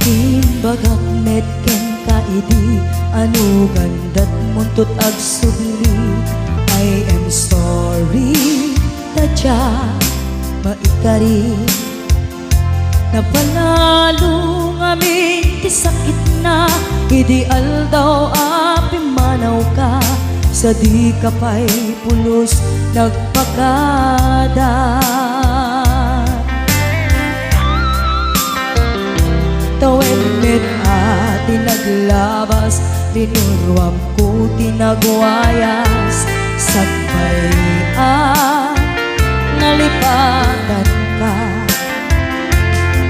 Timbagak medken kaidi anu gandat muntut ag subli. I am sorry tadya maikari napanalo ngamin ti sakit na ideal daw api manaw ka sa di kapay pulos nagpakada. Tawen met ati naglabas linuruam ko tinagwayas sakbay nalipatan ka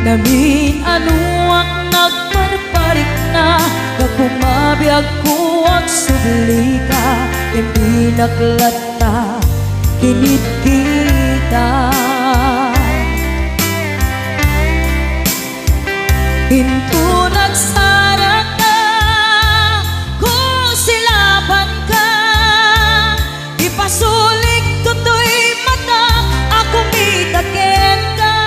namin anuak nagparparik na nagkumabiyag ko ang subli ka hindi naklata kinit kita. Hinto nagsarap na kung silaban ka ipasulik tutoy mata ako mitaken ka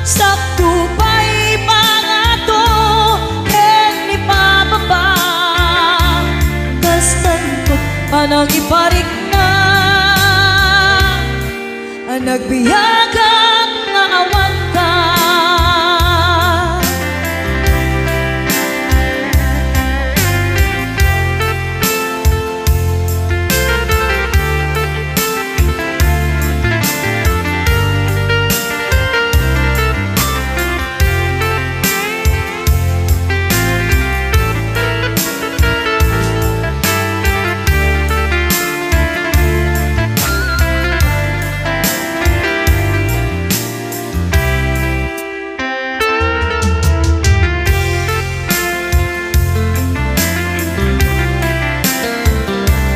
sakto pa'y pangato ken ni pababa kastantot panang iparik na nagbiyagang nga awan ka.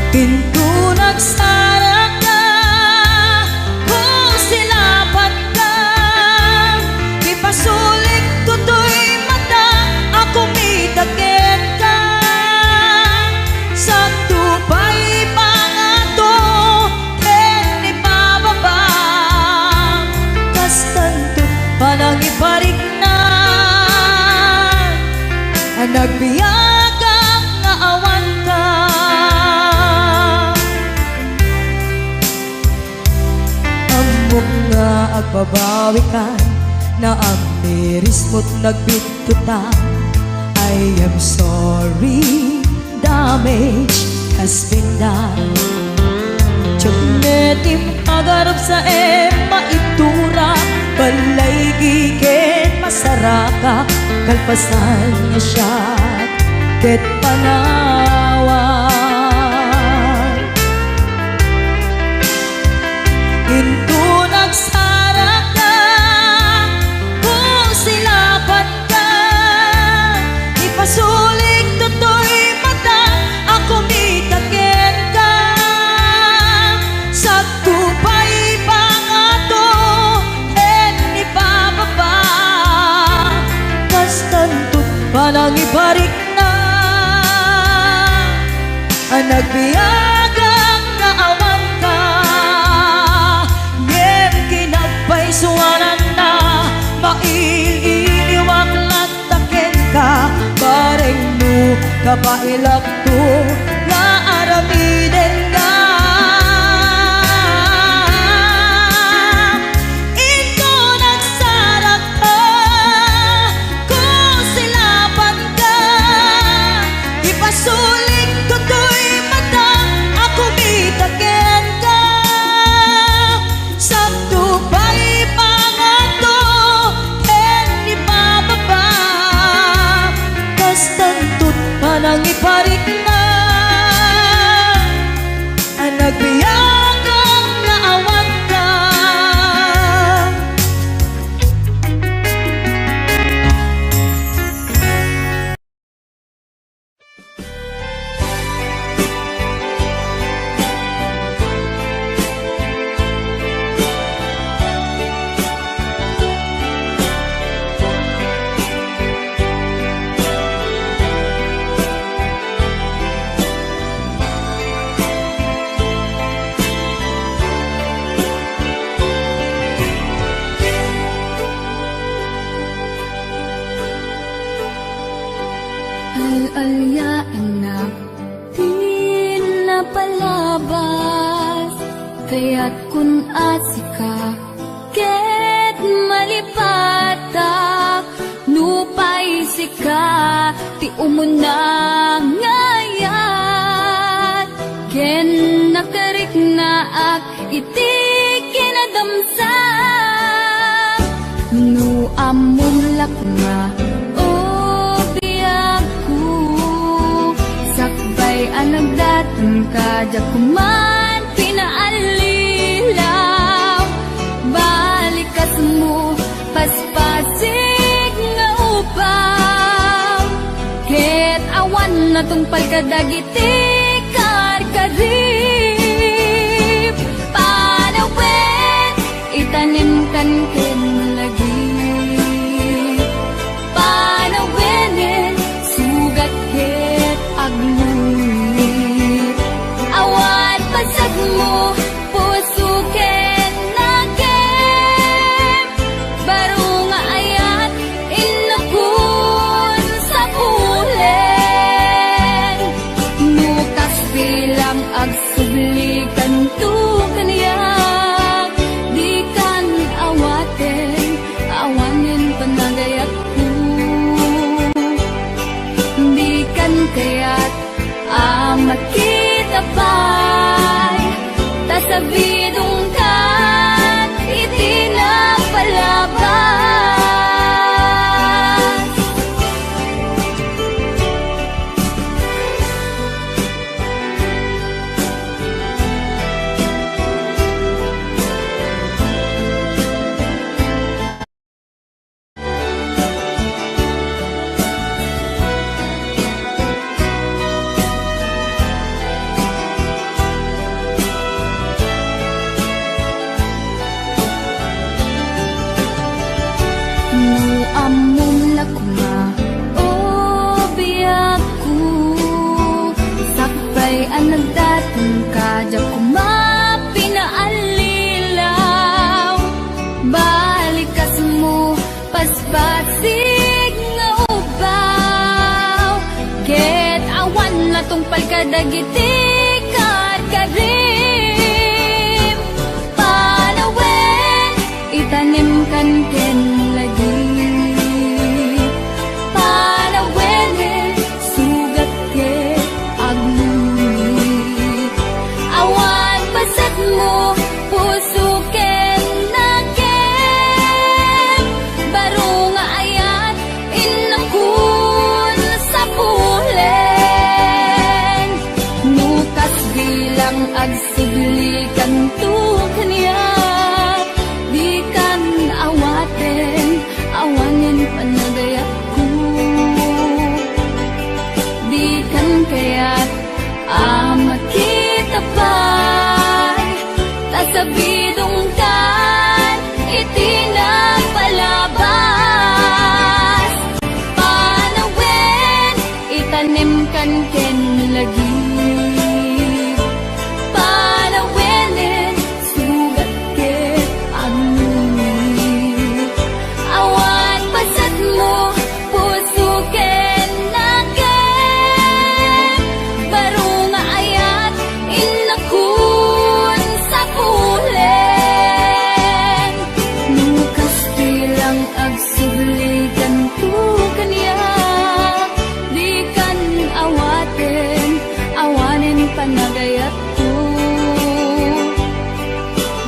Pinto nagsarap na kung silaban ka ipasulik tutoy mata ako mitaken ka sakto pa'y pangato ken ipababa kastanto panang iparik na nagbiyagang nga awan ka. Nga agbabawi ka na ang miris mo't nagbitutan. I am sorry, damage has been done. Tiyagnetim agarap sa maitura balay gigen masaraka kalpasan niya siya ket panawan. Into nagsarap ka kung silaban ka ipasulik tutoy mata ako mitaken ka sakto pa'y pangato ken ipababa kastantot panang iparik na nagbiyagang nga awan ka. Suwanan na maililiwag lataken ka bareng mo kapailap to nga aramiden ka. Ito nagsarap ka kung silaban ka ipasulik tutoy mata ako mitaken ka sakto pa'y kastantot panang iparik na Al-alya anak, di na palabas, kaya't kun asika, ket malipatak, nupay sika, ti umuna ngayat, ken nakarik na ak, iti kinadamsak, nu amumlak nga, anagdatang ka, kuman pinaalilaw, balikas mo, paspasig nga upaw, ket awan na tungpal ka dagiti karkarib, panawin, itanim kan ken lagi, panawinin, sugat ket aglu. Pasag mo, puso ken nagem, baro nga ayat, inakun sa pulen, nukas bilang agsublikan tu kaniyak, di kan awaten, awanin panagayat ko, di kan kaya't amat kita pa. Sabidong kat, iti na palabas. Anagdatang ka, kuma pinaalilaw, balikas mo, paspasig nga ubaw, ket awan na tungpal ka dagiti karkarim, panawin, itanim kan ken lagi. Puso ken nagem, baro nga ayat, inakun sa pulen, nukas bilang agsublikan tu kaniyak, di kan awaten, awanin panagayat ko, di kan kaya't amat kita pa. Sabidong kan, iti na palabas, panawin, itanim kan ken lagi, panawinin, sugat ket agluwi, awan pasat mo, puso ken nagem, baro nga ayat, inakun sa pulen, nukas bilang agsublikan tu kaniyak, di kan awaten, awanin panagayat ko,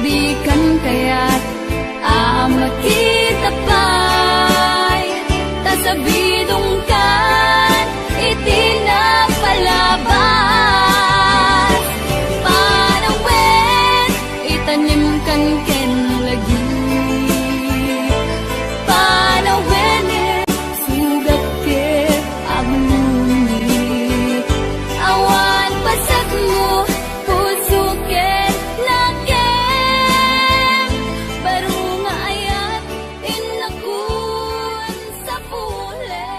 di kan kaya't amat kita pa'y, tasabidong kan, iti na palabas, panawin, itanim kan ken lagi, panawinin, sugat ket agluwi, awan pasag mo, puso ket nagem, baro nga ayat, inakun sa pulen.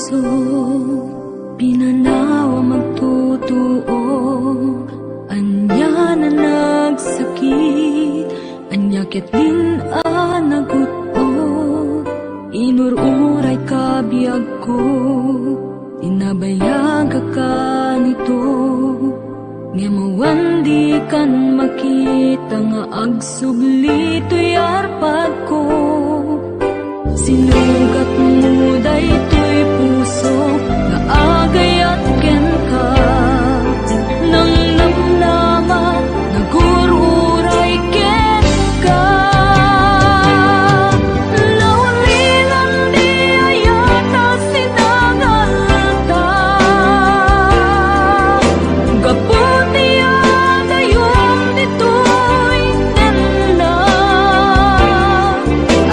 puso, pinanawa magtutuo. Anya na nagsakit, anya ket din nagutot. Inururay ka biyag ko, inabayag ka nito. Nga mawandi kan makita nga agsubli to'y arpag ko. Sinugat mo daytoy puso nga agayat ken ka. Nang namnama nagururay ken ka. Laulilan di ayata sinangalta. Gaputi agayom ditoy nanda.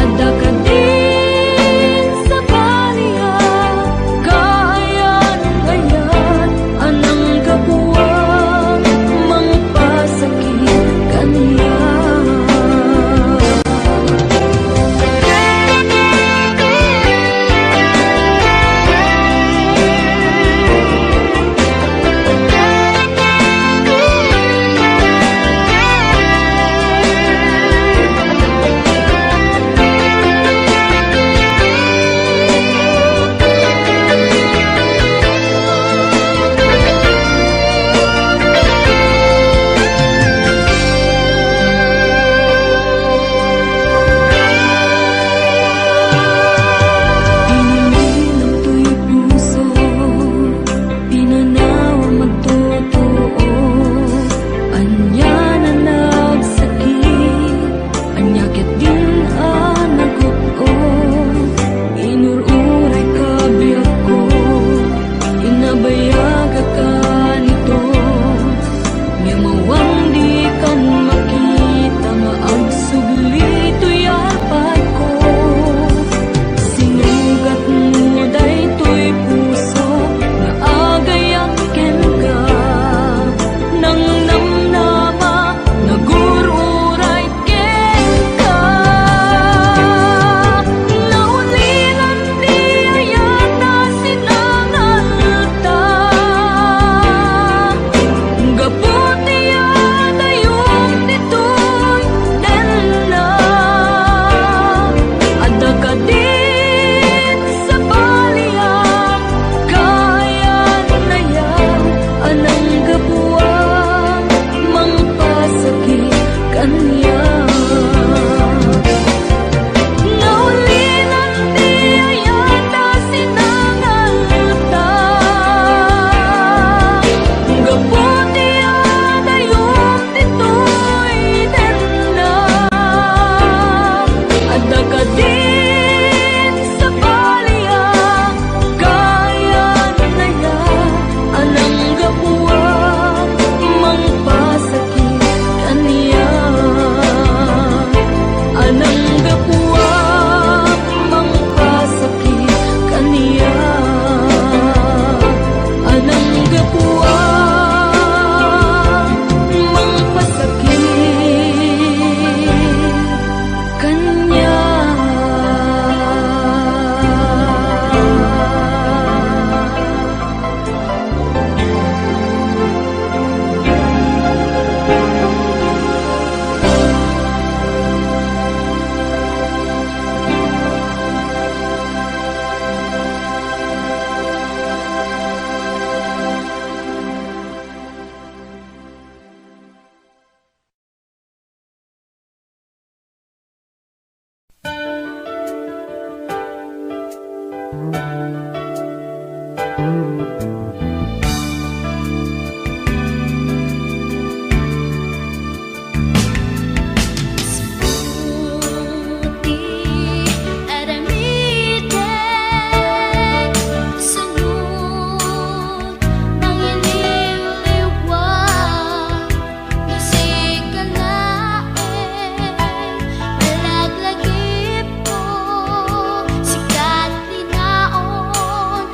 Ada ka din sa baliya, kayan-kayan anang kabuwang mangpasakit kaniya. Inilang to'y puso, pinanawa magtutuo. Anya na nagsakit, anya ket din nagutot. Inururay ka biyag ko, inabayag ka nito. Nga mawandi kan makita nga agsubli to'y arpag ko. Sinugat mo daytoy puso nga agayat ken ka. Nang namnama nagururay ken ka. Naulilan di ayata sinangalta. Gaputi agayom ditoy nanda. Ada ka din sa baliya, kayan-kayan anang kabuwang mangpasakit kaniya. Naulilan di ayata sinangalta. Gaputi agayom ditoy nanda. Ada ka din sa baliya, kayan-kayan anang kabuwang mangpasakit kaniya. Anang kabuwang mangpasakit kaniya. Anang kabuwang mangpasakit kaniya. Sikat ni naon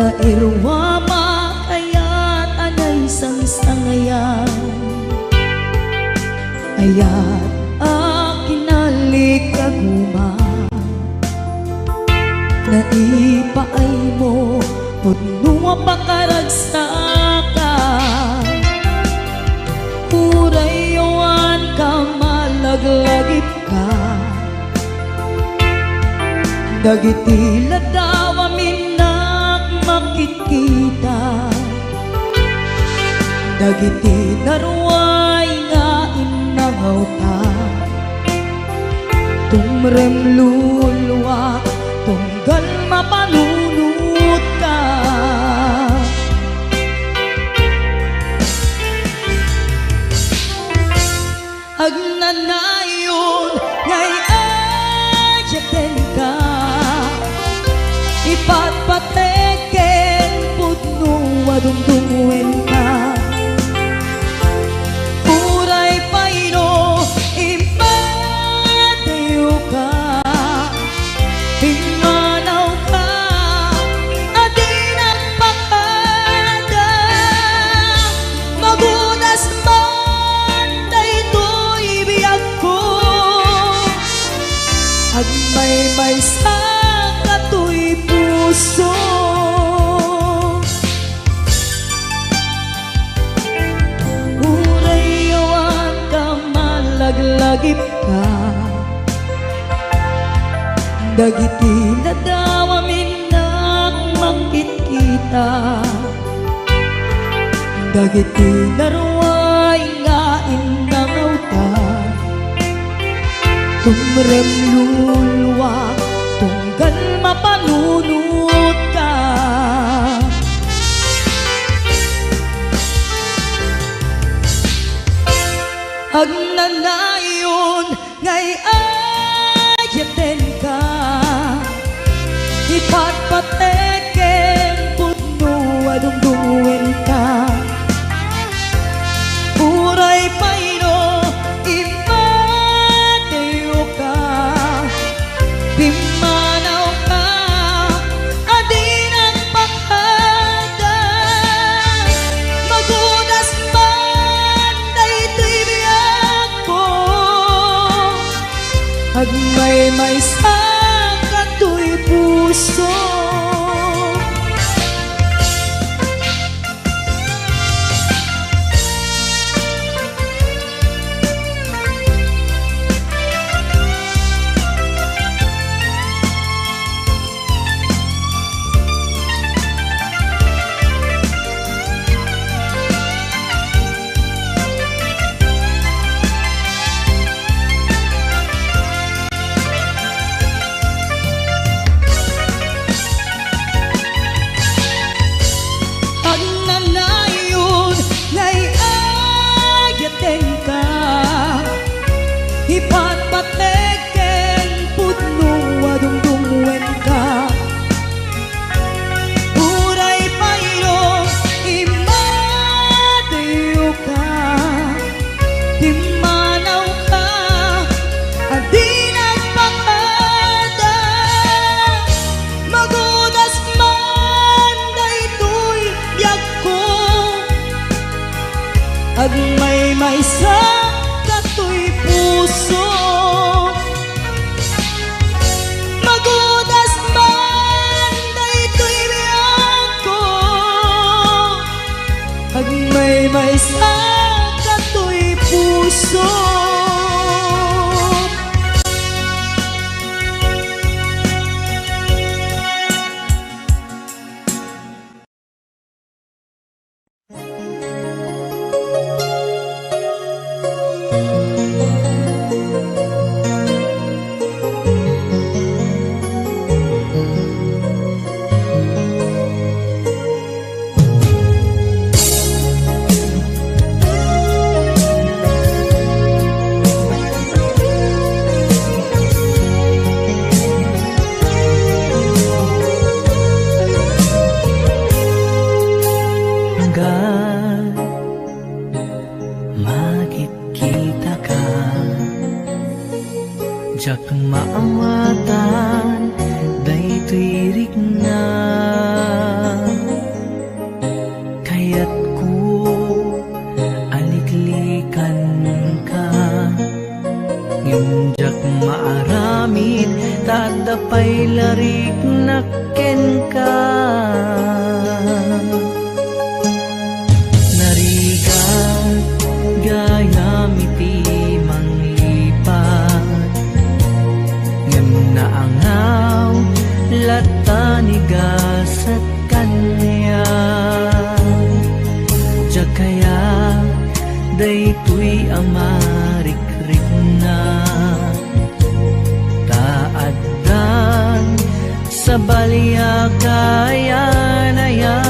na irwama kaya't anay sang-sangayan ayat akinalik kaguma na ipaay mo punua pakaragsakan urayawan ka malaglagip ka dagiti ladaw aminak makikita dagiti naruay nga inangaw ta tumrem luluwa tunggal mapanunot ka agnanayon ngay ayaten ka ipatpateken pudno adungdungwen ka uray payno imatayo ka pimanaw ka adin ang pakada magunas man daytoy biyag ko agmay-may sa katoy puso urayawan ka malaglagip ka dagiti ladaw aminak makikita dagiti naruay nga inangaw ta tumrem luluwa tunggal mapanunot ka agnanayon ngay ayaten ka ipatpateken pudno adungdungwen ka uray payno imatayo ka pimanaw ka adapay larik nakken ka. Narigat gayam iti manglipat, ngem naangaw latanigas at kanya. Jakaya daytoy amarikrik na taaddan sa balya kayan-ayan.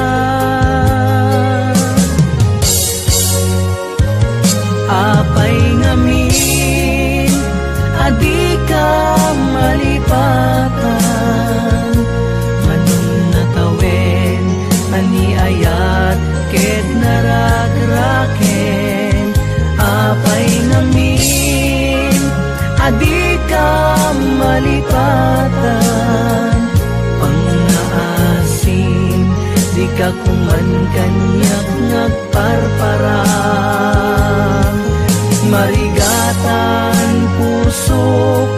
Apay ngamin adi ka malipatan, manun natawen aniayat ket naragraken. Apay ngamin adi ka malipatan, pangaasim di ka kuman kanyak nagparparang. Marigatan pusok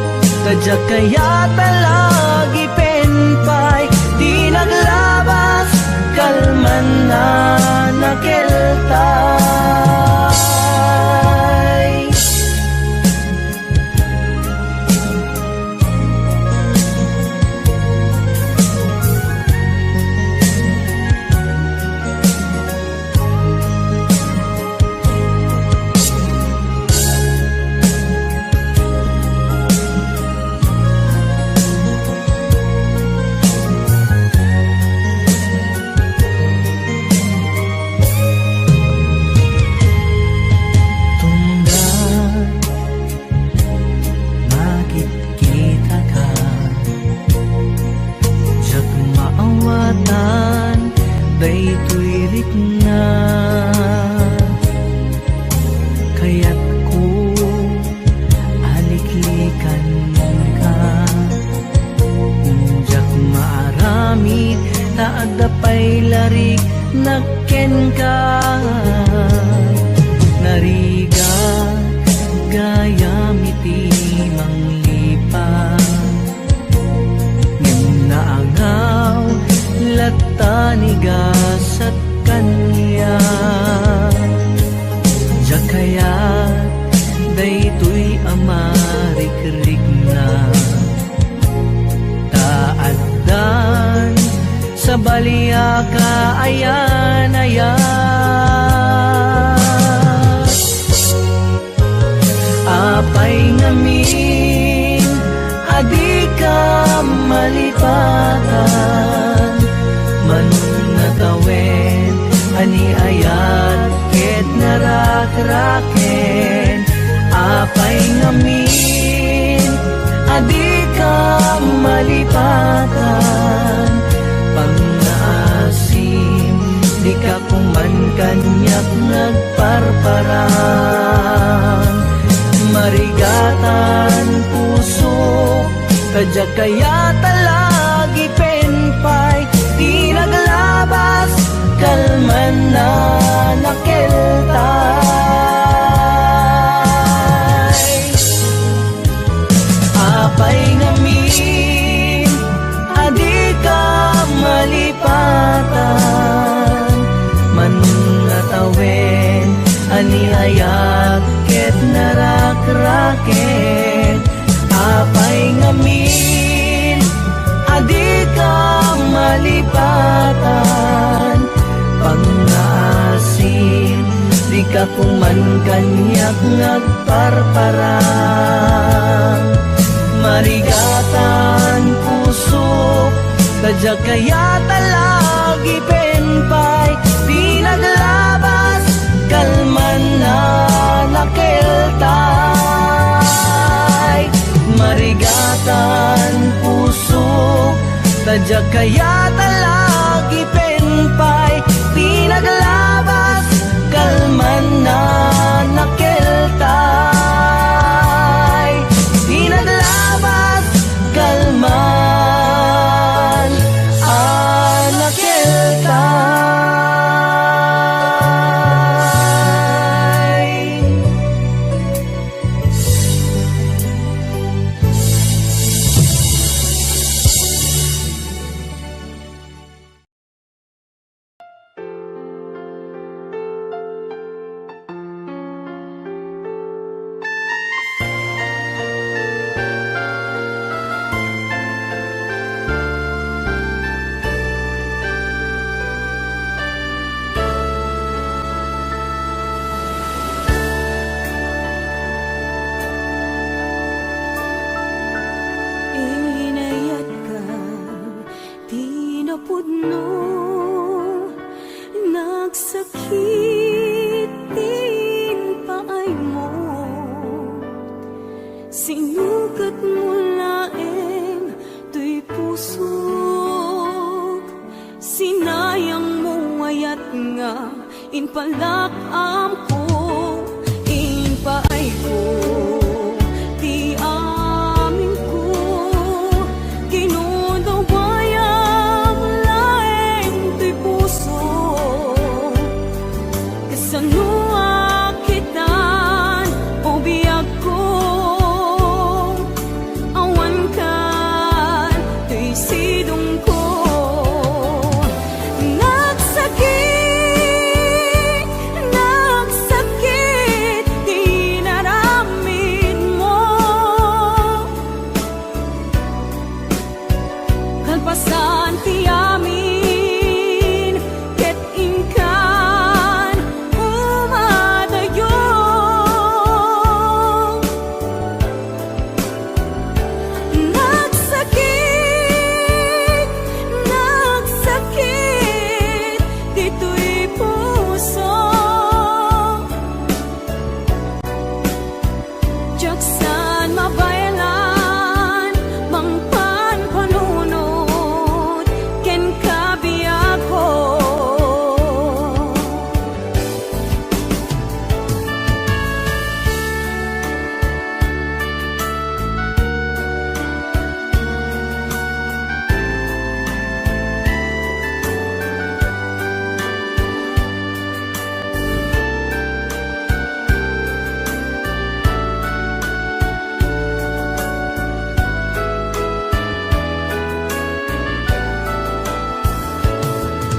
kadya kaya talagi penpay, di naglabas kalman na nakeltay. Daytoy rikna kaya't ko aliklikan ka. Unjak maaramid taadapay larik nakken ka. Nariga gayam iti manglipat, ngem naangaw latanigas at kanya. Jakaya daytoy amarikrik na taaddan sa balya kaayan-ayan. Apay ngamin adi ka malipatan, manun natawen aniayat ket narakraken. Apay ngamin adi ka malipatan, pangaasim di ka kuman kanyak nagparparang. Marigatan pusok kadya kaya talagi penpay, di naglabas kalman na nakeltay. Apay ngamin adi ka malipatan, manun natawen aniayat ket narakraken. Apay ngamin adi ka malipatan, pangaasim di ka kuman kanyak nagparparang. Marigatan pusok kadya kaya talagi penpay, di naglabas kalman na nakeltay. Marigatan pusok kadya kaya talagi penpay, di naglabas kalman na nakeltay. Di naglabas kalman nakeltay. ayat nga inpalakam ko, inpaay ko, di amin ko, kinudawayang laeng to'y puso, kasanua kitan o biyag ko, awan kan to'y sidong ko. Nagsakit, di naramid mo, kalpasan ti amin, ket ingkan umadayo. Nagsakit, nagsakit, dito'y puso, jaksan mabayalan, mangpan panunod, ken kabiyak ko.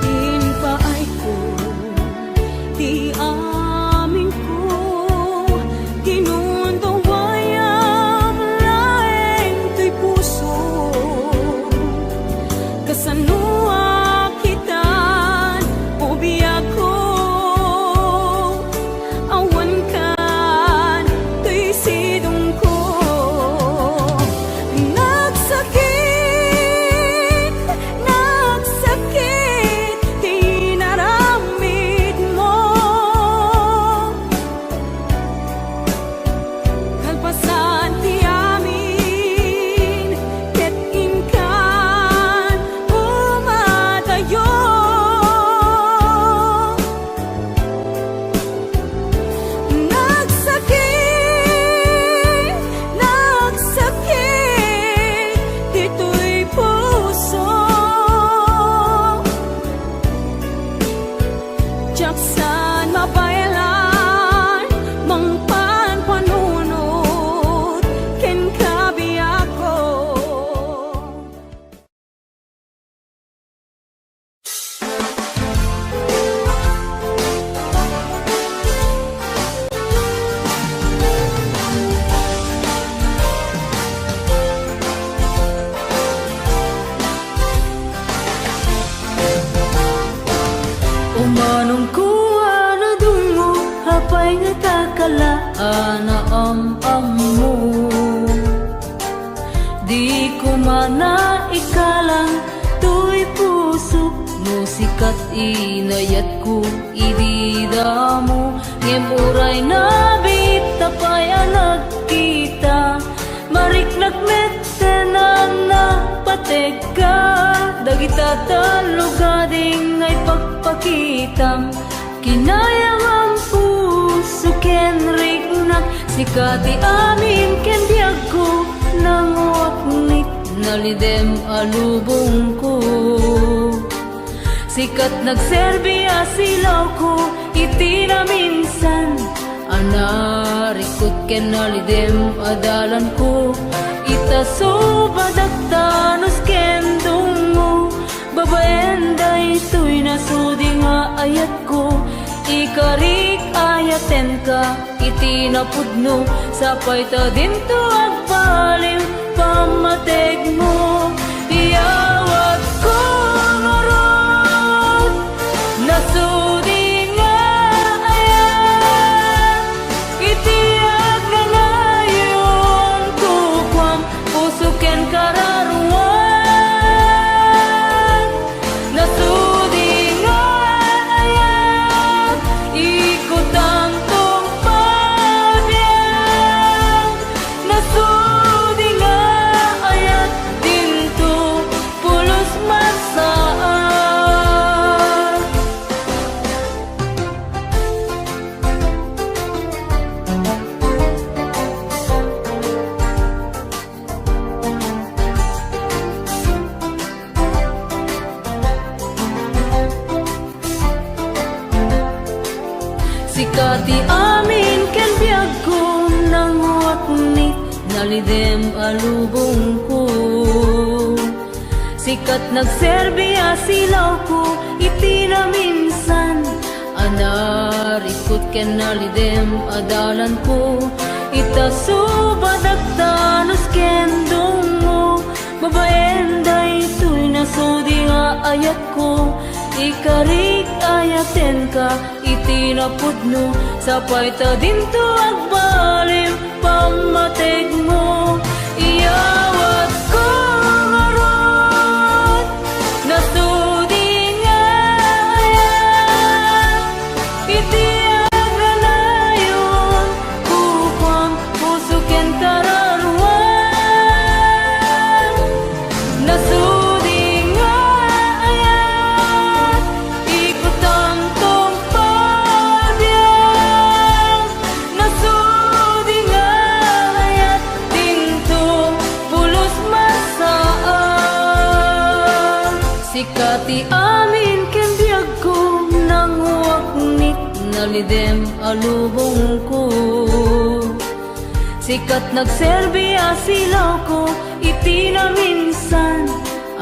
Inpaay ko, di amin ko, kinundawayang laeng to'y puso, kasanua kitan o biyag ko, awan kan to'y sidong ko. Nagsakit, nagsakit, di naramid mo, kalpasan ti amin, ket ingkan umadayo. Nagsakit, nagsakit, dito'y puso, jaksan mabayalan, mangpan panunod, ken kabiyak ko. Umanong kuha na dungo, hapay nga takalaan na mo. Di ko mana ikalang to'y puso, musikat inayat ko idida mo. Ngemuray na bita pa'y nagkita, mariknak metenan na pateka, dagita talugading ay pagpakitam, kinayang ang puso ken rignak, sikati amin ken biyag ko, nanguaknit nalidem alubong ko. Sikat nagserbiya silaw ko, iti na minsan, anarikot ken nalidem adalan ko, itaso badaktanos ken dungo, babaenday to'y nasudi nga ayat ko, ikarik ayaten ka, itinapudno, sapay ta dinto agpalim, pamateg mo, iyawat ko marot, nasudi nga ayat, itiag na ngayon kukwam, puso ken kararuan, nasudi nga ayat, ikot ang tong pabiyag, nasudi nga ayat, dinto Sikati amin ken biyag ko nang waknit nalidem alubong ko. Sikat nagserbiya silaw ko iti na minsan anarikot ken nalidem adalan ko. Ita subadagtanos ken dungo babaen day tuy nasudi nga ayat ko. Ikarik ayaten ka itinapudno sapay ta dinto agbalim pamateg mo. Iyawat ko ngarot nasudi nga ayat iti aganayon kupang puso ken kararuan. Nasudi nga ayat ikutan tong pabiyang. Nasudi nga ayat dinto pulos masaan. Sikati amin ken biyag ko nang waknit nalidem alubong ko. Sikat nagserbiya silaw ko iti na minsan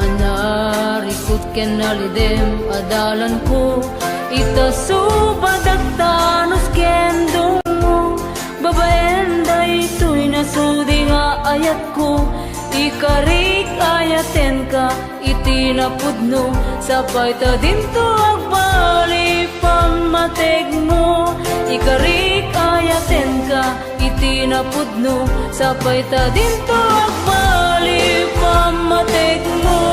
anarikot ken nalidem adalan ko. Ita subadagtanos ken dungo babaen day tuy nasudi nga ayat ko. Ikarik ayaten ka itinapudno sapay ta dinto agbali pamateg mo. Ikarik ayaten ka itinapudno sapay ta dinto agbali pamateg mo.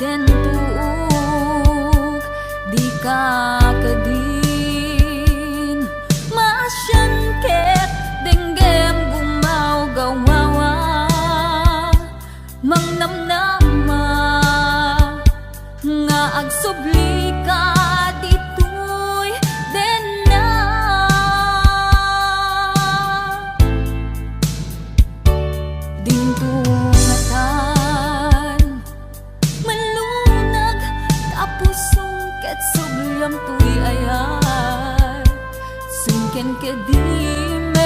ken tuog di ka kadin masyan ket denggem gumaw gawawa mangnamnama nga agsubli ka ditoy den na dingtungatan malunag tapusong ket sugyam tuy ayat sungken kedimet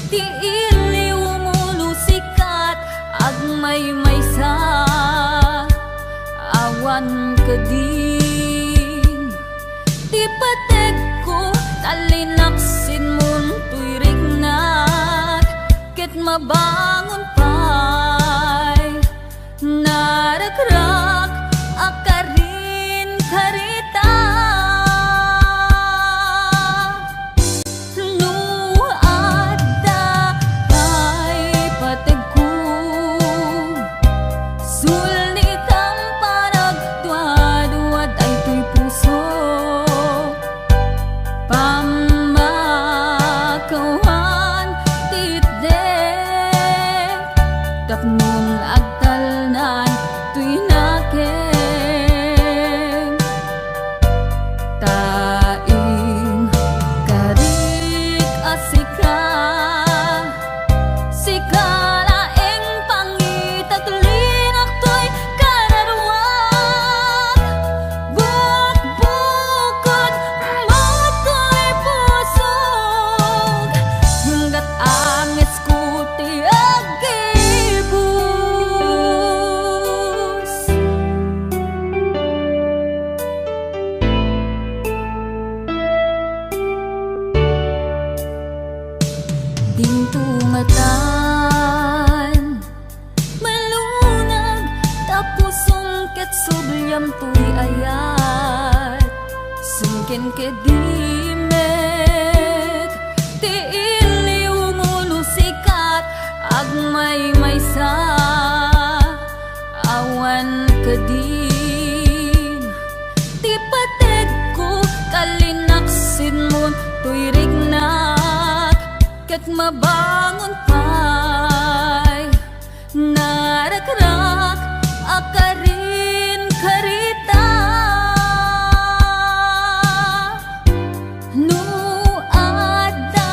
ti iliw mulo sikat agmay maysa awan kadin ti patek ko talinaksin mun tuy rignat ket mabangon pay narakrak akarin karita no adda kay patek ko sulit ang panagduad-duad ay tuy puso pamakawan titdek tapnon agtalnan tuy nakem taing karik asika sikalaeng pangitaglinak to'y kararuan bukbukod mato'y pusog hanggat angis ko ti agibus dingtungatan malunag tapusong ket subyam tuy ayat sungken kedimek ti iliw mulo sikat agmay maysa awan kadin ti patek ko kalinaksin mon tuy rignak ket mabangon pay narakrak akarin karita no adda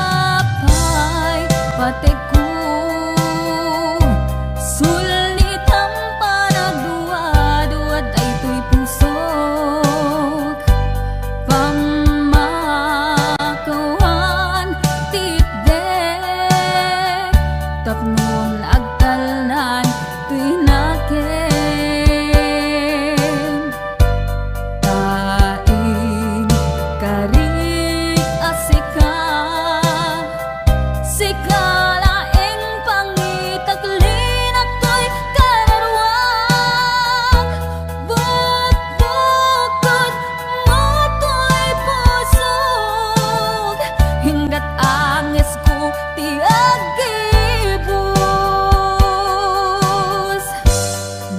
pay patek ko sulit ang panagduad-duad ay tuy pusok pamakawan titdek tapnon agtalnan tuy nakem taing karik asika sikalaeng pangitaglinak to'y kararuan bukbukod mato'y pusog hinggat angis ko ti agibus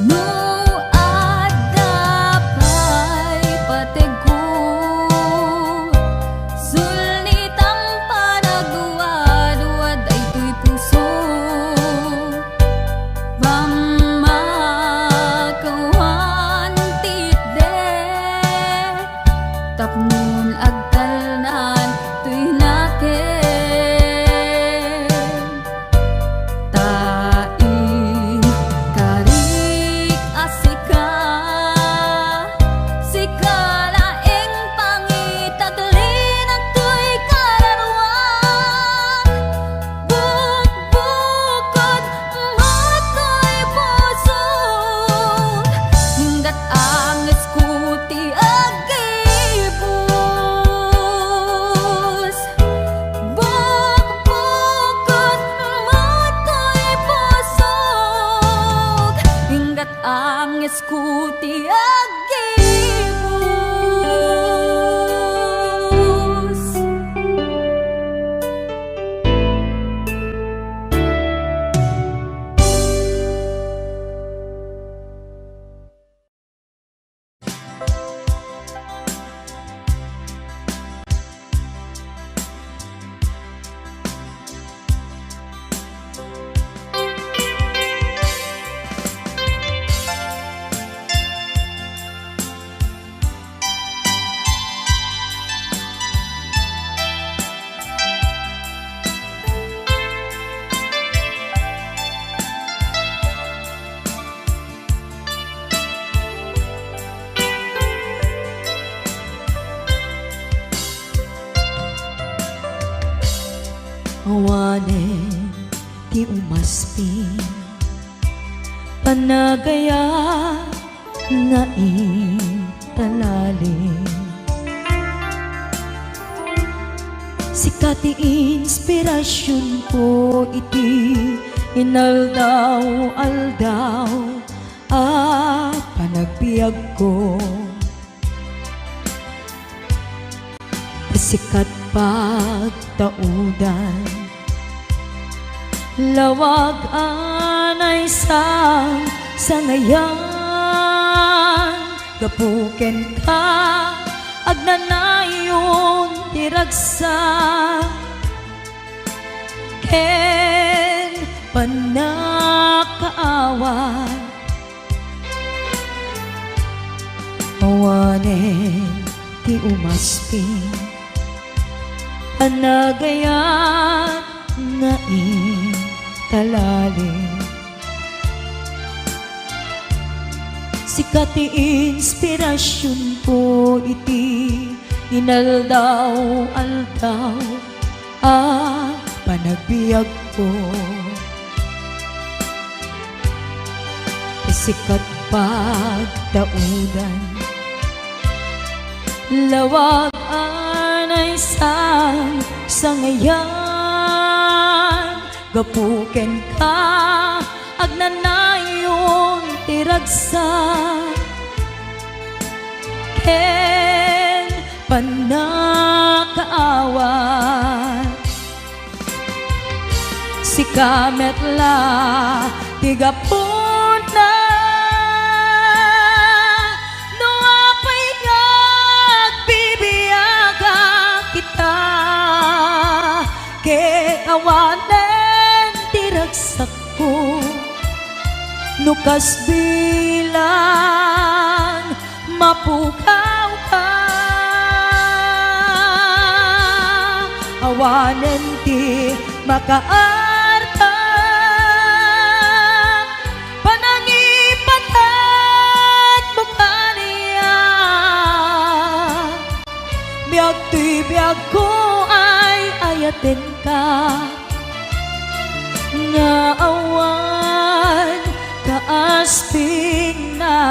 no adda pay patek ko sulit ang panagduad-duad ay tuy puso pamakawan titdek tapnon agtalnan tuy nakem taing karik asika sikalaeng pangitaglinak to'y kararuan bukbukod mato'y pusog hanggat angis ko ti agibus bukbukod mato'y pusog hanggat angis ko ti agibus awanen ti umasping panagaya nga intalalim. Sikat ti inspirasyon ko iti inaldaw-aldaw panagbiag ko. Sikat pagtaudan lawag anay sangayan gapuken ka agnanayon tiragsa ken panakaawat awanen ti umasping panagayat nga intalalim. Sikat ti inspirasyon ko iti inaldaw-aldaw panagbiag ko. Sikat pagtaudan lawag anay sangayan gapuken ka agnanayon tiragsa ken panakaawat si kametla tigapuna no apay agbibiyaga kita ken awanen tiragsak ko nukas bilang mapukaw ka awanen ti makaarta panangipatag mo kaniya biag ti biag ko ay ayaten ka nga awan kaasping na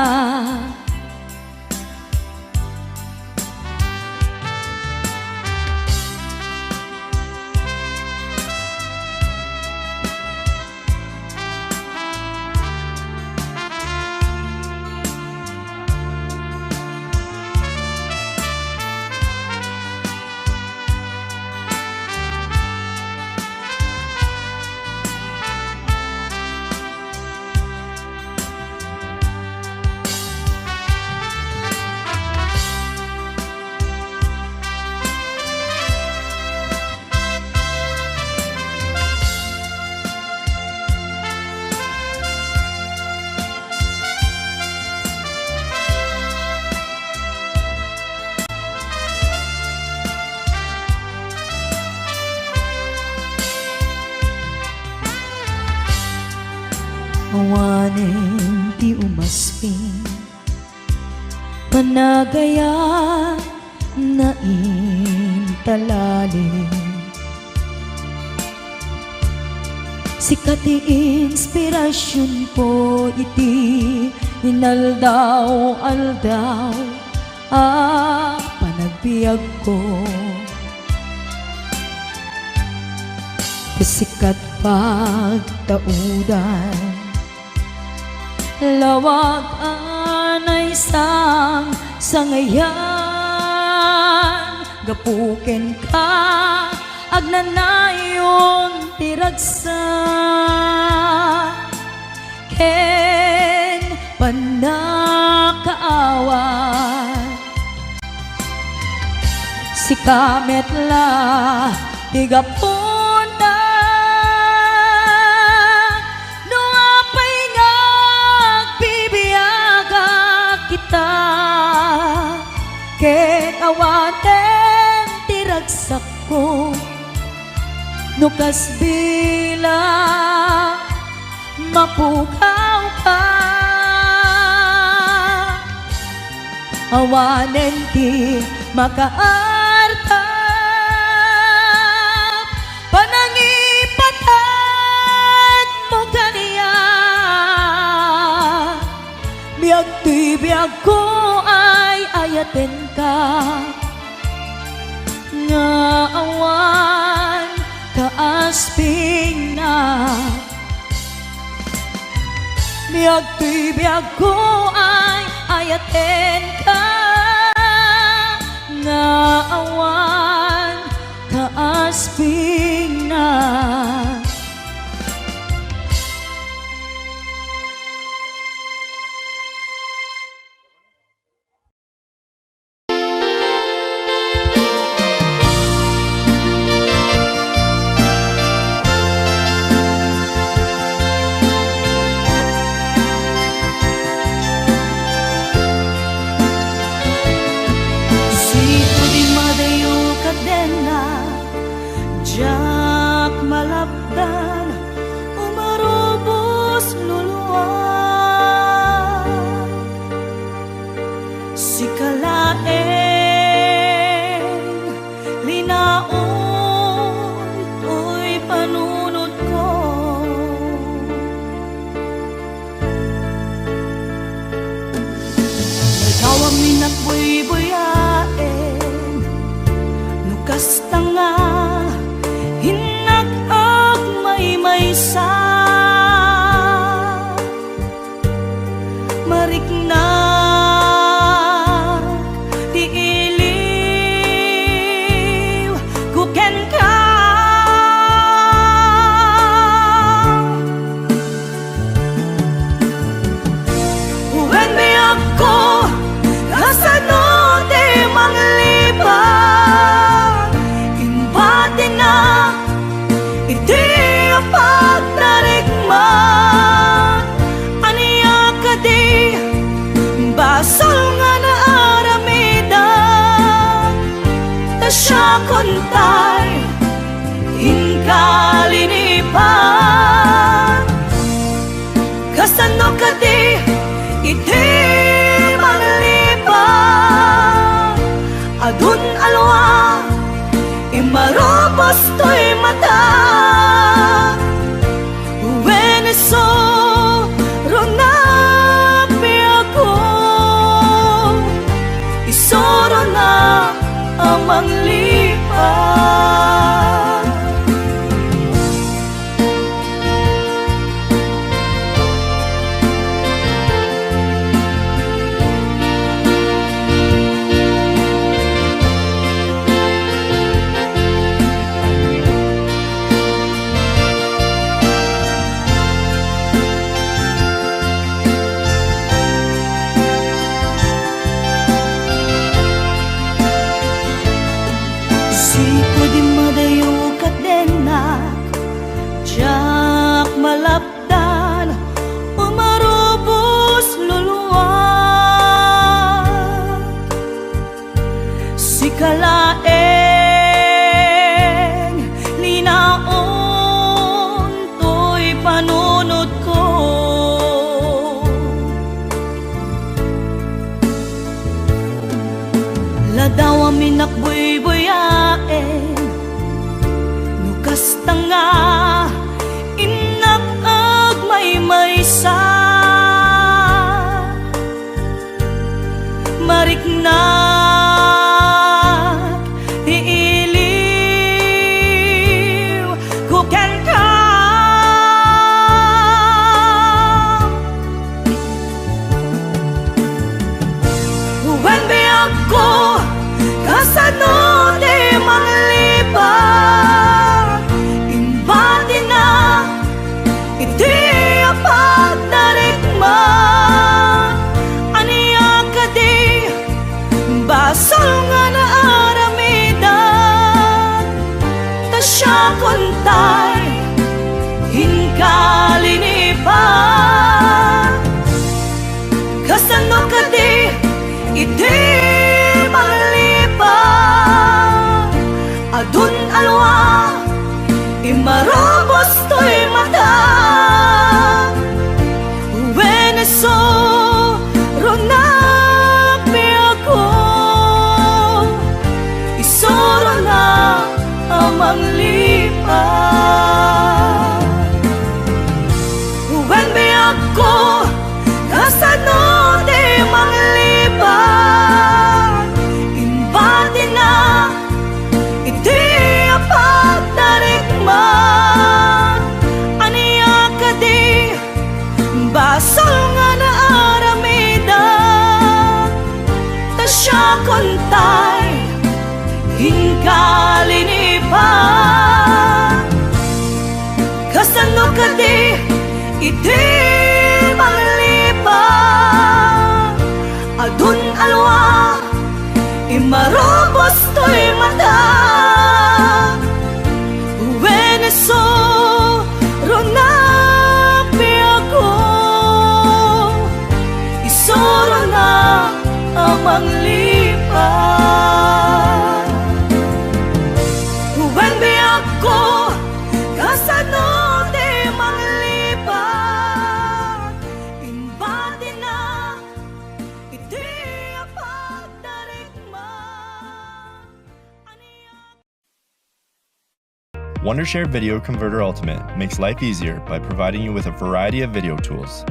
awanen ti umasping panagaya na intalalim. Sikat ti inspirasyon ko iti inaldaw-aldaw panagbiag ko. Sikat pagtaudan lawag anay sangayan gapuken ka agnanayon tiragsa ken panakaawat si kametla tigapuna no apay agbibiyaga kita ken awaten tiragsak ko nukas bila mapukaw ka awanen ti makaarta panangin biyag ko ay ayaten ka, nga awan kaasping na. Biyag to'y biyag ko ay ayaten ka, nga awan kaasping na. Jak malapdan umarubos luluwag, si kalaeng linaon to'y panunod ko. Nagawang minakbuy-buyain, nukas tanga hinag-ag may-maysa, mariknag di iliw kuken ka. Uwen mi ako kasano di manglibang, imbati na iti ang pagtarikman. Aniya ka di basol nga na aramidan, ta siya kontay inkalinipan. Kasano ka di iti manglibang, adun alwa imarobos to'y mata. Uweneso ronapi ako, isoro na amang lipan. Siko di madayo kadenak, jak malapdan umarubos luluwag, si kalaeng linaon to'y panunod ko. Ladaw ang minakbuy-buyain, nukas tanga inag-ag may-maysa, mariknag di iliw kuken ka. Uwen biyag ko kasano di manglibang, imbati na iti ang pagtarikman. Aniya ka di basol nga na aramidan, ta siya kontay inkalinipan. Kasano ka di iti manglibang, adun alwa imarobos to'y mata. Uweneso ronapi ako, isoro na amang lipan. iti manglipa adun alwa imarobos to'y mata Veneso rona piago isoro na amang lipa When biyak ko kasano di manglipa imbati na iti apagdarigma Wondershare Video Converter Ultimate makes life easier by providing you with a variety of video tools.